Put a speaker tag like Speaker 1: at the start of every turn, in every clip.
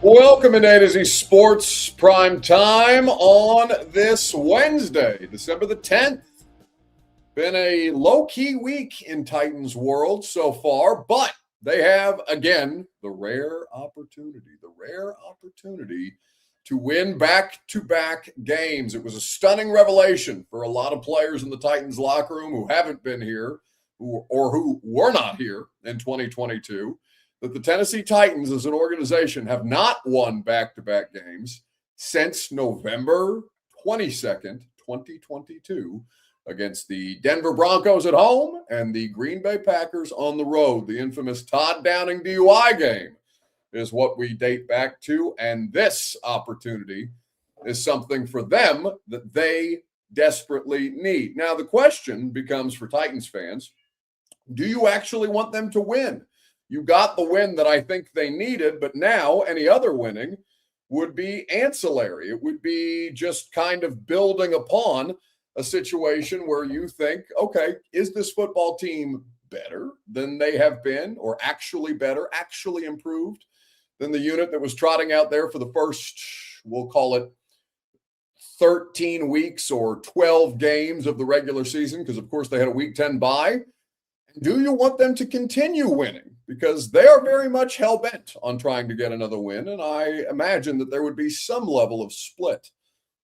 Speaker 1: Welcome to A to Z Sports Prime Time on this Wednesday, December the 10th. Been a low-key week in Titans world so far, but they have, again, the rare opportunity to win back-to-back games. It was a stunning revelation for a lot of players in the Titans locker room who haven't been here or who were not here in 2022. That the Tennessee Titans as an organization have not won back-to-back games since November 22nd, 2022, against the Denver Broncos at home and the Green Bay Packers on the road. The infamous Todd Downing DUI game is what we date back to, and this opportunity is something for them that they desperately need. Now, the question becomes for Titans fans, do you actually want them to win? You got the win that I think they needed, but now any other winning would be ancillary. It would be just kind of building upon a situation where you think, okay, is this football team better than they have been, or actually better, actually improved than the unit that was trotting out there for the first, we'll call it 13 weeks or 12 games of the regular season, because of course they had a week 10 bye. Do you want them to continue winning? Because they are very much hell-bent on trying to get another win, and I imagine that there would be some level of split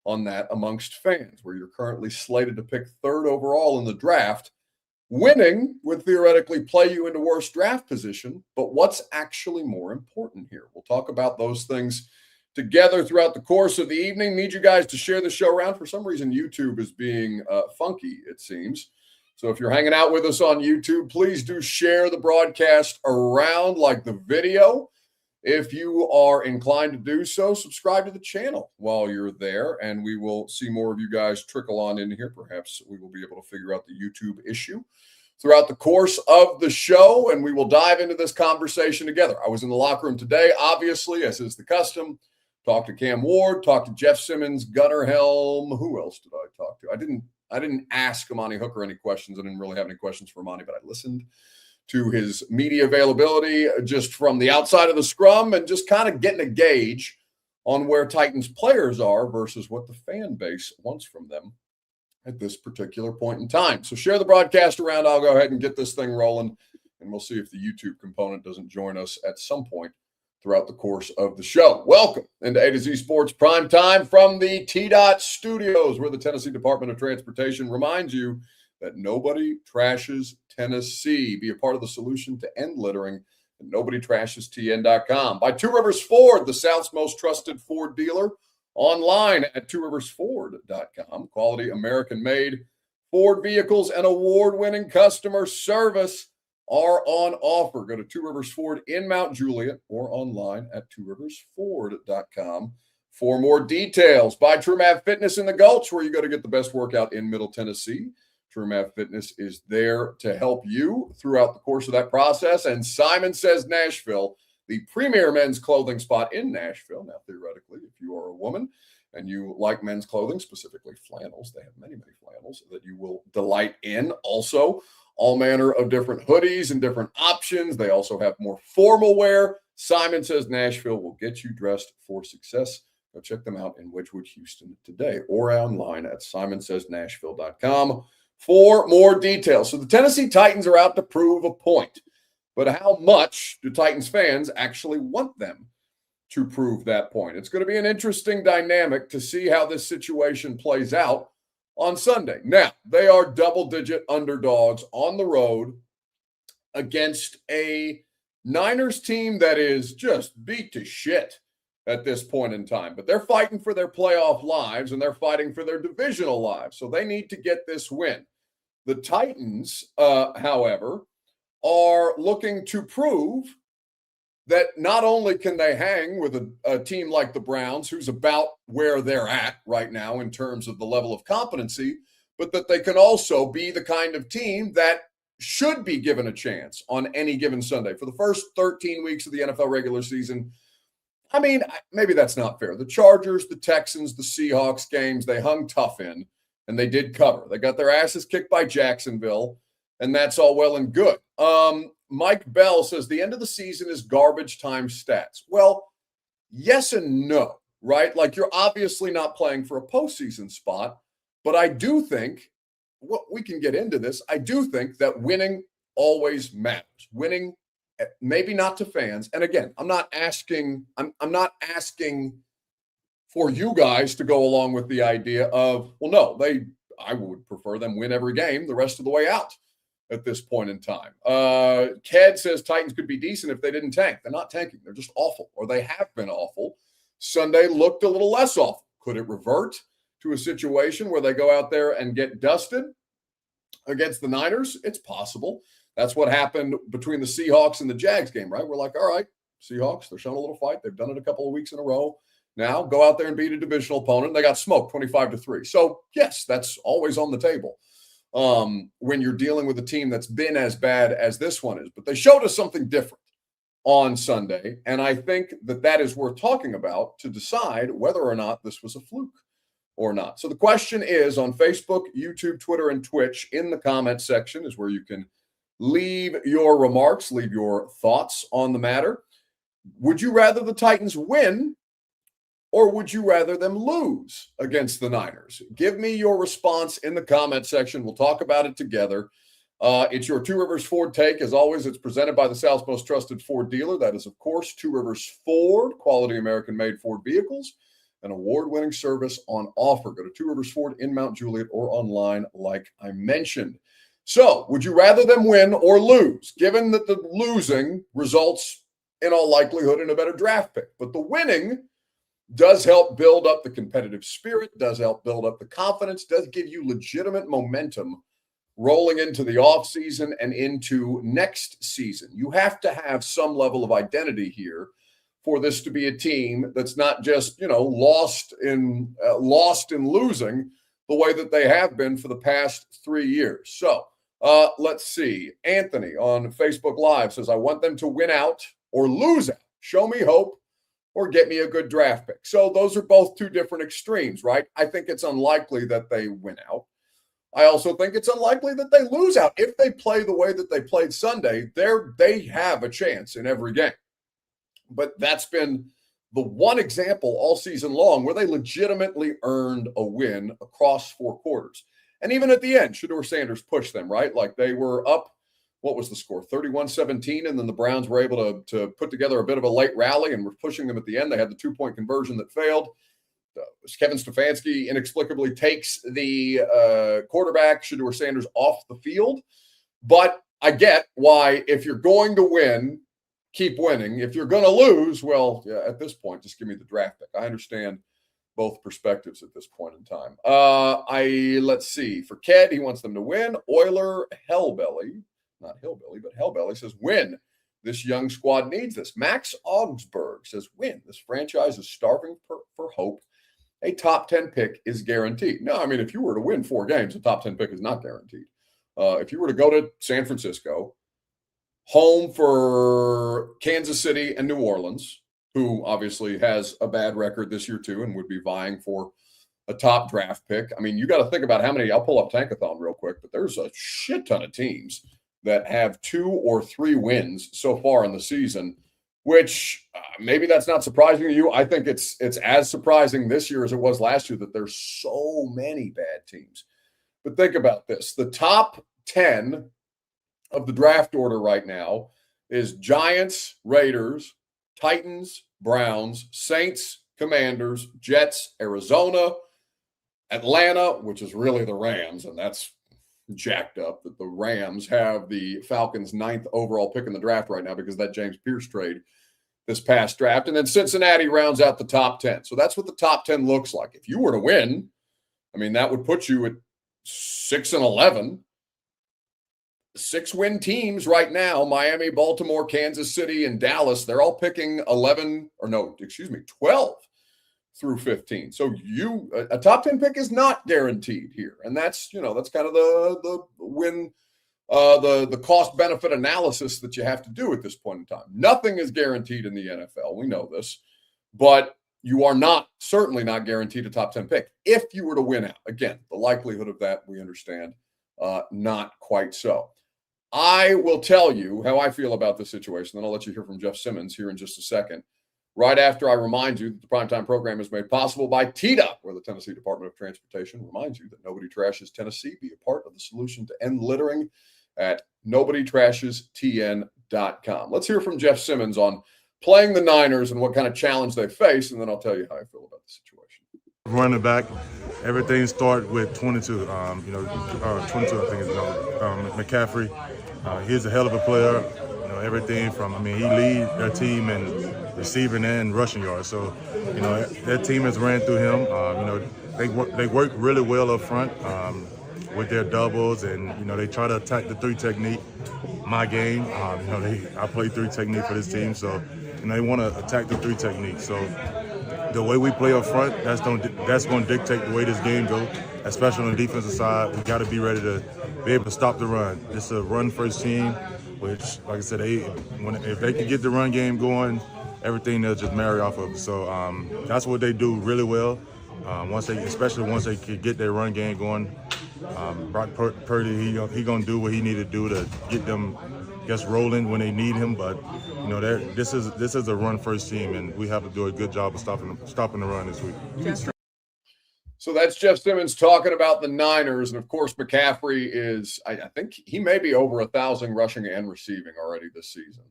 Speaker 1: on that amongst fans, where you're currently slated to pick third overall in the draft. Winning would theoretically play you into worse draft position, but what's actually more important here? We'll talk about those things together throughout the course of the evening. Need you guys to share the show around. For some reason, YouTube is being funky, it seems. So if you're hanging out with us on YouTube, please do share the broadcast around like the video. If you are inclined to do so, subscribe to the channel while you're there, and we will see more of you guys trickle on in here. Perhaps we will be able to figure out the YouTube issue throughout the course of the show, and we will dive into this conversation together. I was in the locker room today, obviously, as is the custom. Talked to Cam Ward, talked to Jeff Simmons, Gunnar Helm. Who else did I talk to? I didn't ask Amani Hooker any questions. I didn't really have any questions for Amani, but I listened to his media availability just from the outside of the scrum and just kind of getting a gauge on where Titans players are versus what the fan base wants from them at this particular point in time. So share the broadcast around. I'll go ahead and get this thing rolling, and we'll see if the YouTube component doesn't join us at some point throughout the course of the show. Welcome into A to Z Sports Prime Time from the T-Dot Studios, where the Tennessee Department of Transportation reminds you that nobody trashes Tennessee. Be a part of the solution to end littering at nobodytrashestn.com. By Two Rivers Ford, the South's most trusted Ford dealer, online at tworiversford.com. Quality American-made Ford vehicles and award-winning customer service are on offer. Go to Two Rivers Ford in Mount Juliet or online at tworiversford.com for more details. By TrueMav Fitness in the Gulch, where you go to get the best workout in Middle Tennessee. TrueMav Fitness is there to help you throughout the course of that process. And Simon Says Nashville, the premier men's clothing spot in Nashville. Now, theoretically, if you are a woman and you like men's clothing, specifically flannels, they have many, many flannels that you will delight in. Also, all manner of different hoodies and different options. They also have more formal wear. Simon Says Nashville will get you dressed for success. Go check them out in Wedgwood, Houston today, or online at simonsaysnashville.com for more details. So the Tennessee Titans are out to prove a point. But how much do Titans fans actually want them to prove that point? It's going to be an interesting dynamic to see how this situation plays out on Sunday. Now, they are double-digit underdogs on the road against a Niners team that is just beat to shit at this point in time. But they're fighting for their playoff lives, and they're fighting for their divisional lives, so they need to get this win. The Titans, however, are looking to prove that not only can they hang with a team like the Browns, who's about where they're at right now in terms of the level of competency, but that they can also be the kind of team that should be given a chance on any given Sunday. For the first 13 weeks of the NFL regular season, I mean, maybe that's not fair. The Chargers, the Texans, the Seahawks games, they hung tough in, and they did cover. They got their asses kicked by Jacksonville, and that's all well and good. Mike Bell says the end of the season is garbage time stats. Well, Yes and no, right? Like you're obviously not playing for a postseason spot, but I do think well, we can get into this. I do think that winning always matters. Winning, maybe not to fans. And again, I'm not asking for you guys to go along with the idea of, well, no, I would prefer them win every game the rest of the way out at this point in time. Ked says Titans could be decent if they didn't tank. They're not tanking. They're just awful, or they have been awful. Sunday looked a little less awful. Could it revert to a situation where they go out there and get dusted against the Niners? It's possible. That's what happened between the Seahawks and the Jags game, right? We're like, all right, Seahawks, they're showing a little fight. They've done it a couple of weeks in a row. Now go out there and beat a divisional opponent. They got smoked 25-3. So, yes, that's always on the table when you're dealing with a team that's been as bad as this one is. But they showed us something different on Sunday, and I think that is worth talking about to decide whether or not this was a fluke or not. So the question is on Facebook, YouTube, Twitter, and Twitch in the comment section is where you can leave your remarks, leave your thoughts on the matter. Would you rather the Titans win or would you rather them lose against the Niners? Give me your response in the comment section. We'll talk about it together. It's your Two Rivers Ford take. As always, it's presented by the South's most trusted Ford dealer. That is, of course, Two Rivers Ford, quality American-made Ford vehicles, an award-winning service on offer. Go to Two Rivers Ford in Mount Juliet or online like I mentioned. So, would you rather them win or lose, given that the losing results in all likelihood in a better draft pick? But the winning does help build up the competitive spirit, does help build up the confidence, does give you legitimate momentum rolling into the offseason and into next season. You have to have some level of identity here for this to be a team that's not just, lost in losing the way that they have been for the past 3 years. So let's see. Anthony on Facebook Live says, I want them to win out or lose out. Show me hope or get me a good draft pick. So those are both two different extremes, right? I think it's unlikely that they win out. I also think it's unlikely that they lose out. If they play the way that they played Sunday, they have a chance in every game. But that's been the one example all season long where they legitimately earned a win across 4 quarters. And even at the end, Shedeur Sanders pushed them, right? Like they were up, what was the score? 31-17, and then the Browns were able to put together a bit of a late rally and were pushing them at the end. They had the 2-point conversion that failed. Kevin Stefanski inexplicably takes the quarterback, Shedeur Sanders, off the field. But I get why, if you're going to win, keep winning. If you're going to lose, well, yeah, at this point, just give me the draft pick. I understand both perspectives at this point in time. Let's see. For Ked, he wants them to win. Euler Hellbelly, not Hillbilly, but Hellbelly says win. This young squad needs this. Max Augsburg says win. This franchise is starving for hope. A top 10 pick is guaranteed. No, I mean, if you were to win 4 games, a top 10 pick is not guaranteed. If you were to go to San Francisco, home for Kansas City and New Orleans, who obviously has a bad record this year too and would be vying for a top draft pick. I mean, you got to think about how many. I'll pull up Tankathon real quick, but there's a shit ton of teams that have 2 or 3 wins so far in the season, which maybe that's not surprising to you. I think it's as surprising this year as it was last year that there's so many bad teams. But think about this. The top 10 of the draft order right now is Giants, Raiders, Titans, Browns, Saints, Commanders, Jets, Arizona, Atlanta, which is really the Rams, and that's jacked up that the Rams have the Falcons' 9th overall pick in the draft right now because of that James Pierce trade this past draft. And then Cincinnati rounds out the top 10. So that's what the top 10 looks like. If you were to win, I mean, that would put you at 6-11. 6-win teams right now, Miami, Baltimore, Kansas City, and Dallas, they're all picking 12 through 15. So a top 10 pick is not guaranteed here. And that's kind of the win, the cost benefit analysis that you have to do at this point in time. Nothing is guaranteed in the NFL. We know this, but you are certainly not guaranteed a top 10 pick. If you were to win out, again, the likelihood of that, we understand, not quite so. I will tell you how I feel about this situation. Then I'll let you hear from Jeff Simmons here in just a second. right after I remind you that the Primetime program is made possible by TDOT, where the Tennessee Department of Transportation reminds you that nobody trashes Tennessee. Be a part of the solution to end littering at nobodytrashestn.com. Let's hear from Jeff Simmons on playing the Niners and what kind of challenge they face, and then I'll tell you how I feel about the situation.
Speaker 2: Running back, everything starts with 22. 22, I think is the number. McCaffrey, he's a hell of a player. Everything from, he leads their team in receiving and rushing yards. So, that team has ran through him. They work really well up front with their doubles, and they try to attack the 3 technique. My game, I play 3 technique for this team, so they want to attack the 3 technique. So the way we play up front, that's going to dictate the way this game goes, especially on the defensive side. We got to be ready to be able to stop the run. It's a run-first team, which, like I said, if they can get the run game going, everything they'll just marry off of it. So that's what they do really well. Especially once they can get their run game going. Brock Purdy, he gonna do what he need to do to get them, rolling when they need him. But this is a run first team, and we have to do a good job of stopping the run this week.
Speaker 1: So that's Jeff Simmons talking about the Niners, and of course McCaffrey is, I think he may be over 1,000 rushing and receiving already this season.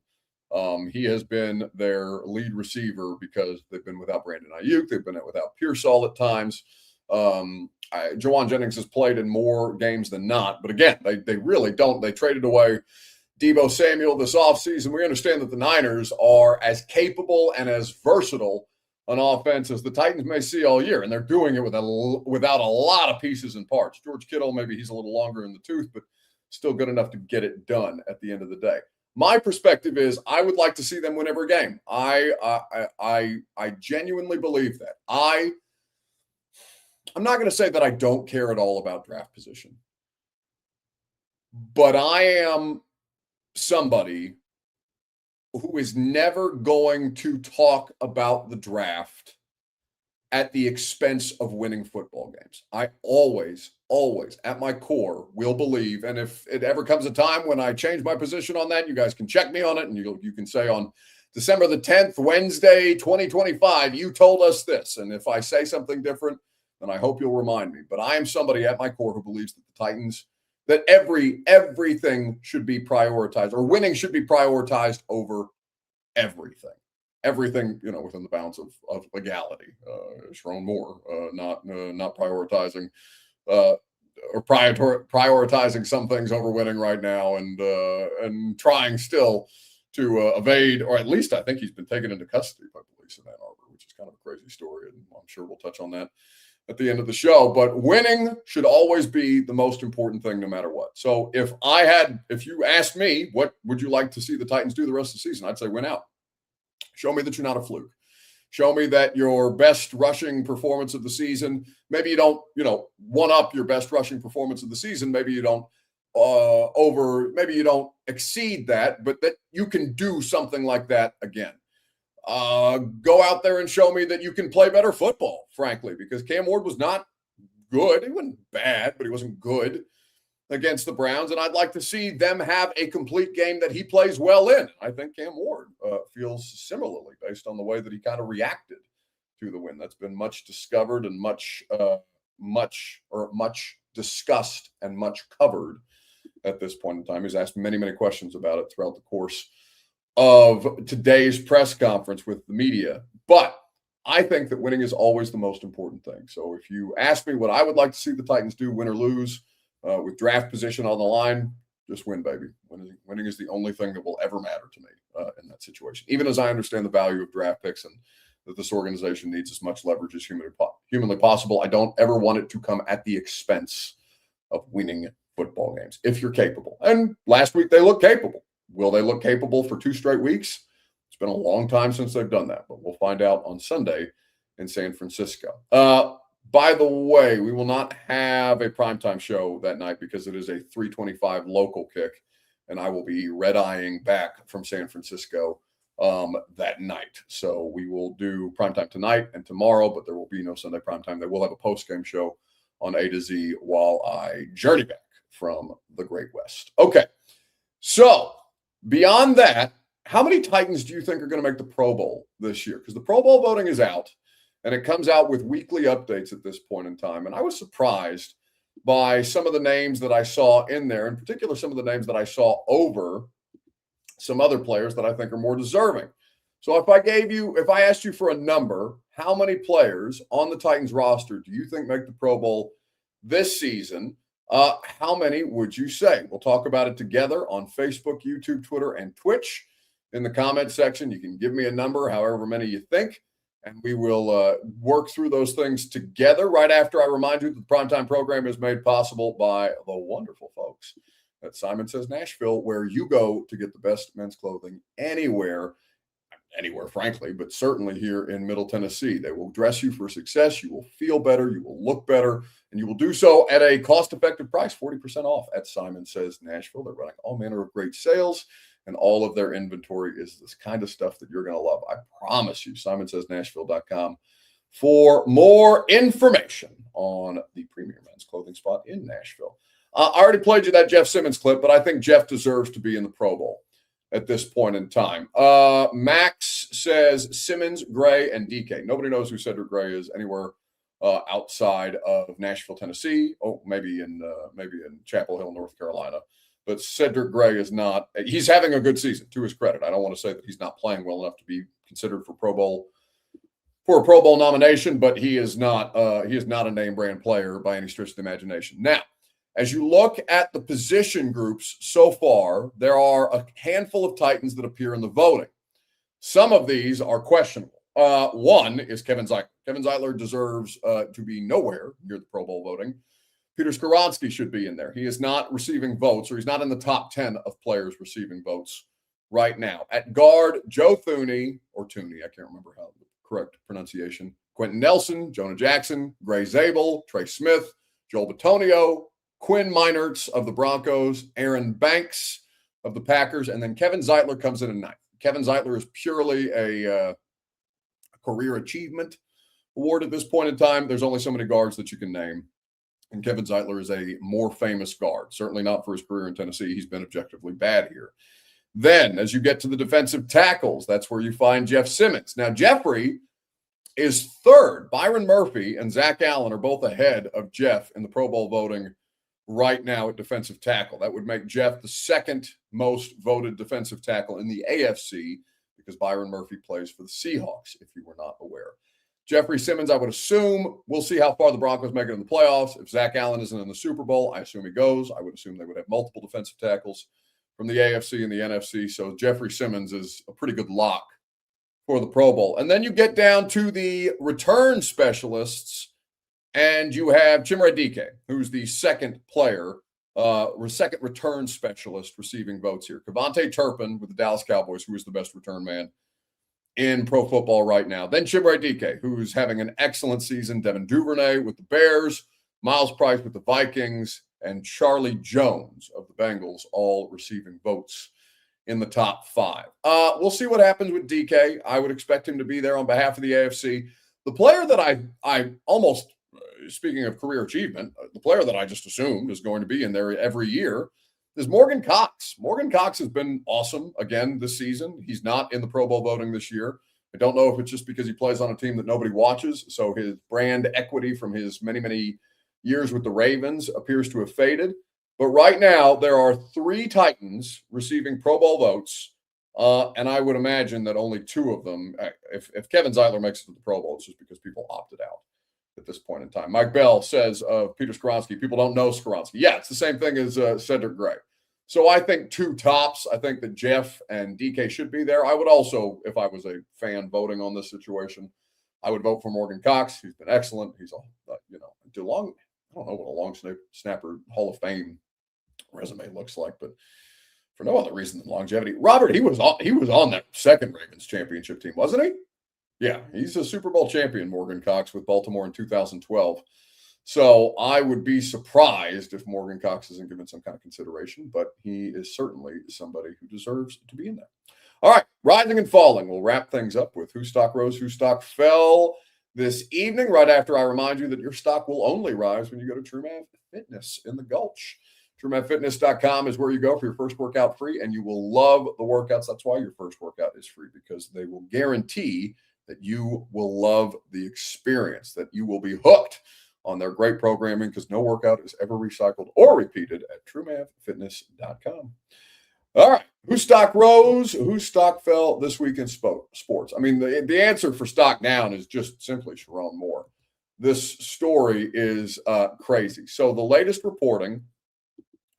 Speaker 1: He has been their lead receiver because they've been without Brandon Ayuk, they've been without Pearsall at times. Jawan Jennings has played in more games than not, but again, they really don't. They traded away Deebo Samuel this offseason. We understand that the Niners are as capable and as versatile an offense as the Titans may see all year, and they're doing it without a lot of pieces and parts. George Kittle, maybe he's a little longer in the tooth, but still good enough to get it done at the end of the day. My perspective is I would like to see them win every game. I genuinely believe that. I'm not going to say that I don't care at all about draft position, but I am somebody who is never going to talk about the draft at the expense of winning football games. I always, at my core, will believe, and if it ever comes a time when I change my position on that, you guys can check me on it, and you can say on December the 10th, Wednesday, 2025, you told us this. And if I say something different, then I hope you'll remind me. But I am somebody at my core who believes that the Titans, that everything should be prioritized, or winning should be prioritized over everything. Everything, within the bounds of legality. Sharon Moore, not prioritizing or prioritizing some things over winning right now, and trying still to evade, or at least I think he's been taken into custody by police in Ann Arbor, which is kind of a crazy story, and I'm sure we'll touch on that at the end of the show. But winning should always be the most important thing, no matter what. So if you asked me, what would you like to see the Titans do the rest of the season? I'd say win out. Show me that you're not a fluke. Show me that your best rushing performance of the season, maybe you don't, one up your best rushing performance of the season. Maybe you don't maybe you don't exceed that, but that you can do something like that again. Go out there and show me that you can play better football, frankly, because Cam Ward was not good. He wasn't bad, but he wasn't good against the Browns, and I'd like to see them have a complete game that he plays well in. I think Cam Ward feels similarly based on the way that he kind of reacted to the win. That's been much discovered and much discussed and much covered at this point in time. He's asked many, many questions about it throughout the course of today's press conference with the media. But I think that winning is always the most important thing. So if you ask me what I would like to see the Titans do, win or lose, with draft position on the line, just win, baby. Winning is the only thing that will ever matter to me in that situation, even as I understand the value of draft picks and that this organization needs as much leverage as humanly possible. I don't ever want it to come at the expense of winning football games if you're capable. And last week they looked capable. Will they look capable for 2 straight weeks? It's been a long time since they've done that, but we'll find out on Sunday in San Francisco. By the way, we will not have a primetime show that night because it is a 3:25 local kick, and I will be red-eyeing back from San Francisco that night. So we will do primetime tonight and tomorrow, but there will be no Sunday primetime. They will have a post-game show on A to Z while I journey back from the Great West. Okay, so beyond that, how many Titans do you think are going to make the Pro Bowl this year? Because the Pro Bowl voting is out, and it comes out with weekly updates at this point in time. And I was surprised by some of the names that I saw in there, in particular, some of the names that I saw over some other players that I think are more deserving. So if I asked you for a number, how many players on the Titans roster do you think make the Pro Bowl this season? How many would you say? We'll talk about it together on Facebook, YouTube, Twitter, and Twitch. In the comment section, you can give me a number, however many you think, and we will work through those things together right after I remind you that the Primetime program is made possible by the wonderful folks at Simon Says Nashville, where you go to get the best men's clothing anywhere, frankly, but certainly here in Middle Tennessee. They will dress you for success. You will feel better. You will look better, and you will do so at a cost-effective price, 40% off at Simon Says Nashville. They're running all manner of great sales, and all of their inventory is this kind of stuff that you're going to love. I promise you, simonsaysnashville.com for more information on the premier men's clothing spot in Nashville. I already played you that Jeff Simmons clip, but I think Jeff deserves to be in the Pro Bowl at this point in time. Max says Simmons, Gray, and DK. Nobody knows who Cedric Gray is anywhere outside of Nashville, Tennessee. Oh, maybe in Chapel Hill, North Carolina. But Cedric Gray is not. He's having a good season, to his credit. I don't want to say that he's not playing well enough to be considered for a Pro Bowl nomination, but he is not a name brand player by any stretch of the imagination. Now, as you look at the position groups so far, there are a handful of Titans that appear in the voting. Some of these are questionable. One is Kevin Zeitler. Kevin Zeitler deserves to be nowhere near the Pro Bowl voting. Peter Skoronski should be in there. He is not receiving votes, or he's not in the top 10 of players receiving votes right now. At guard, Joe Thuney, or Tooney, I can't remember how the correct pronunciation, Quentin Nelson, Jonah Jackson, Gray Zabel, Trey Smith, Joel Bitonio, Quinn Meinertz of the Broncos, Aaron Banks of the Packers, and then Kevin Zeitler comes in at ninth. Kevin Zeitler is purely a career achievement award at this point in time. There's only so many guards that you can name, and Kevin Zeitler is a more famous guard, certainly not for his career in Tennessee. He's been objectively bad here. Then, as you get to the defensive tackles, that's where you find Jeff Simmons. Now, Jeffrey is third. Byron Murphy and Zach Allen are both ahead of Jeff in the Pro Bowl voting right now at defensive tackle. That would make Jeff the second most voted defensive tackle in the AFC, because Byron Murphy plays for the Seahawks, if you were not aware. Jeffrey Simmons, I would assume, we'll see how far the Broncos make it in the playoffs. If Zach Allen isn't in the Super Bowl, I assume he goes. I would assume they would have multiple defensive tackles from the AFC and the NFC. So Jeffrey Simmons is a pretty good lock for the Pro Bowl. And then you get down to the return specialists, and you have Chimere Dike, who's the second player, second return specialist receiving votes here. Kevontae Turpin with the Dallas Cowboys, who is the best return man in pro football right now. Then Chimere Dike, who's having an excellent season. Devin Duvernay with the Bears, Miles Price with the Vikings, and Charlie Jones of the Bengals, all receiving votes in the top five. We'll see what happens with DK. I would expect him to be there on behalf of the AFC. The player that I almost, speaking of career achievement, the player that I just assumed is going to be in there every year is Morgan Cox. Morgan Cox has been awesome again this season. He's not in the Pro Bowl voting this year. I don't know if it's just because he plays on a team that nobody watches, so his brand equity from his many, many years with the Ravens appears to have faded. But right now, there are 3 Titans receiving Pro Bowl votes, and I would imagine that only 2 of them, if Kevin Zeitler makes it to the Pro Bowl, it's just because people opted out at this point in time. Mike Bell says of Peter Skoronski, people don't know Skoronski. Yeah, it's the same thing as Cedric Gray. So I think 2 tops. I think that Jeff and DK should be there. I would also, if I was a fan voting on this situation, I would vote for Morgan Cox. He's been excellent. He's DeLong. I don't know what a long snapper Hall of Fame resume looks like, but for no other reason than longevity. Robert, he was on that second Ravens championship team, wasn't he? Yeah, he's a Super Bowl champion, Morgan Cox, with Baltimore in 2012. So I would be surprised if Morgan Cox isn't given some kind of consideration, but he is certainly somebody who deserves to be in there. All right, rising and falling. We'll wrap things up with who stock rose, who stock fell this evening, right after I remind you that your stock will only rise when you go to TrueMath Fitness in the Gulch. TrueManFitness.com is where you go for your first workout free, and you will love the workouts. That's why your first workout is free, because they will guarantee that you will love the experience, that you will be hooked on their great programming, because no workout is ever recycled or repeated at TrueManFitness.com. All right. Whose stock rose? Whose stock fell this week in sports? I mean, the answer for stock down is just simply Sharon Moore. This story is crazy. So the latest reporting,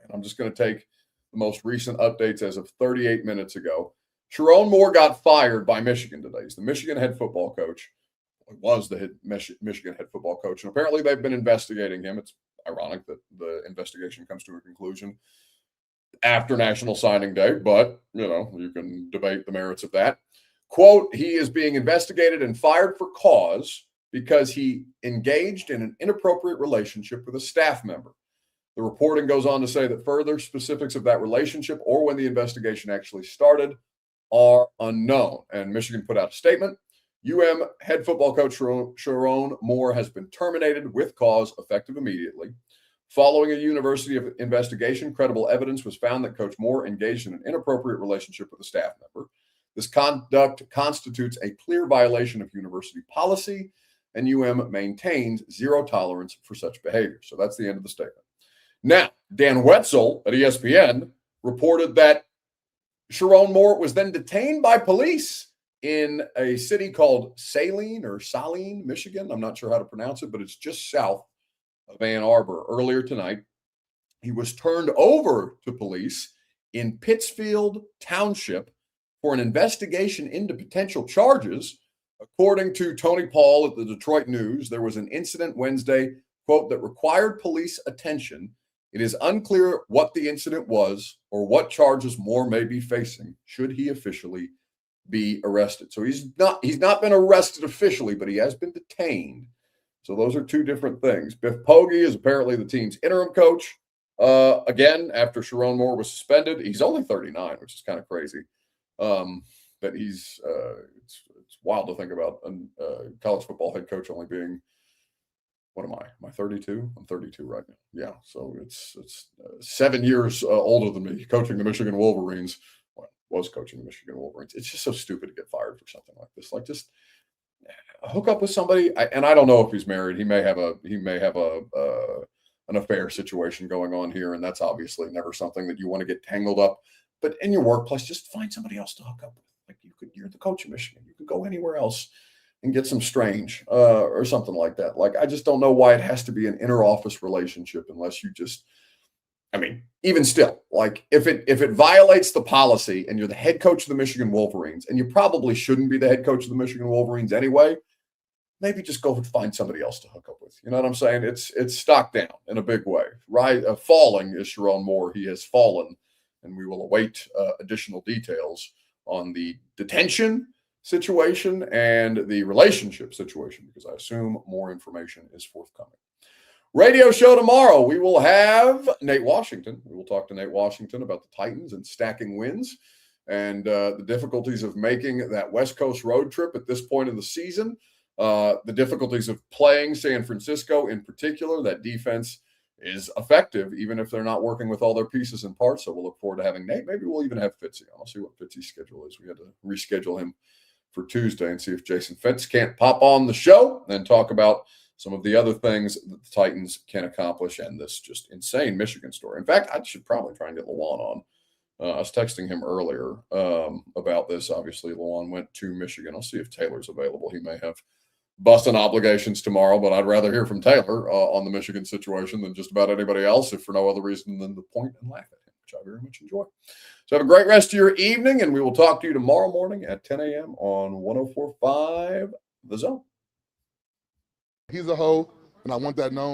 Speaker 1: and I'm just going to take the most recent updates as of 38 minutes ago. Sharon Moore got fired by Michigan today. He's the Michigan head football coach. He was the Michigan head football coach. And apparently they've been investigating him. It's ironic that the investigation comes to a conclusion after National Signing Day, but, you can debate the merits of that. Quote, he is being investigated and fired for cause because he engaged in an inappropriate relationship with a staff member. The reporting goes on to say that further specifics of that relationship or when the investigation actually started are unknown. And Michigan put out a statement. Head football coach Sharon Moore has been terminated with cause effective immediately. Following a university investigation, credible evidence was found that Coach Moore engaged in an inappropriate relationship with a staff member. This conduct constitutes a clear violation of university policy, and maintains zero tolerance for such behavior. So that's the end of the statement. Now, Dan Wetzel at ESPN reported that Sharon Moore was then detained by police in a city called Saline, Michigan. I'm not sure how to pronounce it, but it's just south of Ann Arbor. Earlier tonight, he was turned over to police in Pittsfield Township for an investigation into potential charges. According to Tony Paul at the Detroit News, there was an incident Wednesday, quote, that required police attention. It is unclear what the incident was or what charges Moore may be facing should he officially be arrested. So he's not been arrested officially, but he has been detained. So those are two different things. Biff Poggi is apparently the team's interim coach. Again, after Sharon Moore was suspended, he's only 39, which is kind of crazy. That he's it's wild to think about a college football head coach only being, what am I? Am I 32? I'm 32 right now. Yeah, so it's 7 years older than me, coaching the Michigan Wolverines. Well, was coaching the Michigan Wolverines. It's just so stupid to get fired for something like this. Like, just hook up with somebody. And I don't know if he's married. He may have an affair situation going on here, and that's obviously never something that you want to get tangled up. But in your workplace, just find somebody else to hook up with. Like, you're the coach of Michigan. You could go anywhere else and get some strange or something like that. Like, I just don't know why it has to be an inter-office relationship unless you just, I mean, even still, like, if it violates the policy and you're the head coach of the Michigan Wolverines, and you probably shouldn't be the head coach of the Michigan Wolverines anyway, maybe just go find somebody else to hook up with. You know what I'm saying? It's stock down in a big way. Falling is Sharon Moore. He has fallen, and we will await additional details on the detention situation and the relationship situation, because I assume more information is forthcoming. Radio show tomorrow, we will have Nate Washington. We will talk to Nate Washington about the Titans and stacking wins and the difficulties of making that West Coast road trip at this point in the season. The difficulties of playing San Francisco in particular. That defense is effective, even if they're not working with all their pieces and parts. So we'll look forward to having Nate. Maybe we'll even have Fitzy. I'll see what Fitzy's schedule is. We had to reschedule him for Tuesday and see if Jason Fitz can't pop on the show and talk about some of the other things that the Titans can accomplish and this just insane Michigan story. In fact, I should probably try and get Lawan on. I was texting him earlier about this. Obviously, Lawan went to Michigan. I'll see if Taylor's available. He may have busting obligations tomorrow, but I'd rather hear from Taylor on the Michigan situation than just about anybody else, if for no other reason than to point and laugh at him, which I very much enjoy. So have a great rest of your evening, and we will talk to you tomorrow morning at 10 a.m. on 104.5 The Zone.
Speaker 3: He's a hoe, and I want that known.